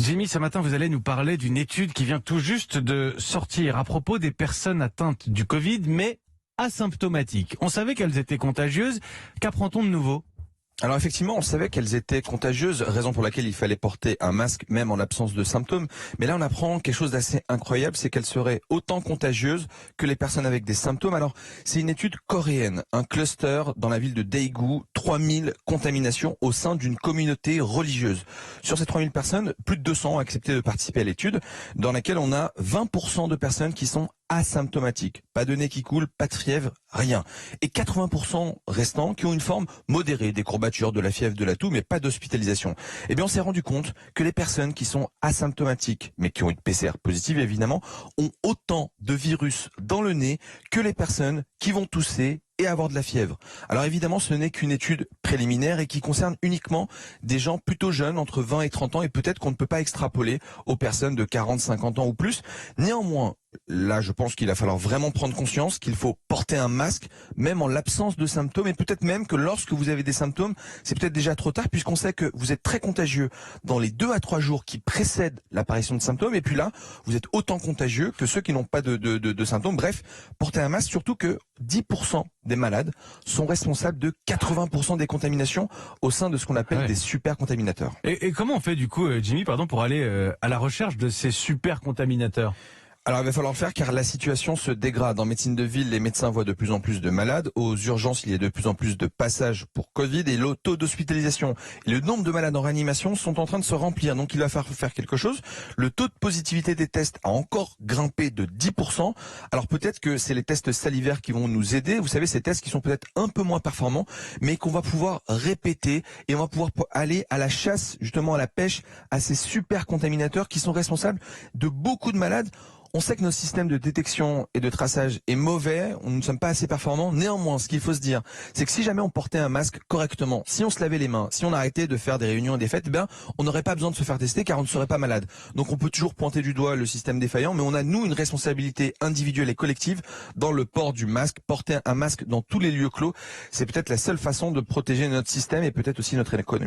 Jimmy, ce matin, vous allez nous parler d'une étude qui vient tout juste de sortir à propos des personnes atteintes du Covid, mais asymptomatiques. On savait qu'elles étaient contagieuses. Qu'apprend-on de nouveau ? Alors effectivement, on savait qu'elles étaient contagieuses, raison pour laquelle il fallait porter un masque même en l'absence de symptômes. Mais là, on apprend quelque chose d'assez incroyable, c'est qu'elles seraient autant contagieuses que les personnes avec des symptômes. Alors, c'est une étude coréenne, un cluster dans la ville de Daegu, 3000 contaminations au sein d'une communauté religieuse. Sur ces 3000 personnes, plus de 200 ont accepté de participer à l'étude, dans laquelle on a 20% de personnes qui sont asymptomatiques. Pas de nez qui coule, pas de fièvre, rien. Et 80% restants qui ont une forme modérée, des courbatures, de la fièvre, de la toux, mais pas d'hospitalisation. Eh bien, on s'est rendu compte que les personnes qui sont asymptomatiques, mais qui ont une PCR positive évidemment, ont autant de virus dans le nez que les personnes qui vont tousser et avoir de la fièvre. Alors évidemment, ce n'est qu'une étude préliminaire et qui concerne uniquement des gens plutôt jeunes, entre 20 et 30 ans, et peut-être qu'on ne peut pas extrapoler aux personnes de 40, 50 ans ou plus. Néanmoins, là, je pense qu'il va falloir vraiment prendre conscience qu'il faut porter un masque, même en l'absence de symptômes, et peut-être même que lorsque vous avez des symptômes, c'est peut-être déjà trop tard, puisqu'on sait que vous êtes très contagieux dans les 2 à 3 jours qui précèdent l'apparition de symptômes, et puis là, vous êtes autant contagieux que ceux qui n'ont pas de symptômes. Bref, portez un masque, surtout que 10% des malades sont responsables de 80% des contaminations au sein de ce qu'on appelle des super contaminateurs. Et comment on fait du coup, Jimmy, pour aller à la recherche de ces super contaminateurs ? Alors il va falloir le faire car la situation se dégrade. En médecine de ville, les médecins voient de plus en plus de malades. Aux urgences, il y a de plus en plus de passages pour Covid et le taux d'hospitalisation et le nombre de malades en réanimation sont en train de se remplir. Donc il va falloir faire quelque chose. Le taux de positivité des tests a encore grimpé de 10%. Alors peut-être que c'est les tests salivaires qui vont nous aider. Vous savez, ces tests qui sont peut-être un peu moins performants, mais qu'on va pouvoir répéter et on va pouvoir aller à la chasse, justement à la pêche, à ces super contaminateurs qui sont responsables de beaucoup de malades. On sait que notre système de détection et de traçage est mauvais, nous ne sommes pas assez performants. Néanmoins, ce qu'il faut se dire, c'est que si jamais on portait un masque correctement, si on se lavait les mains, si on arrêtait de faire des réunions et des fêtes, on n'aurait pas besoin de se faire tester car on ne serait pas malade. Donc on peut toujours pointer du doigt le système défaillant, mais on a nous une responsabilité individuelle et collective dans le port du masque. Porter un masque dans tous les lieux clos, c'est peut-être la seule façon de protéger notre système et peut-être aussi notre économie.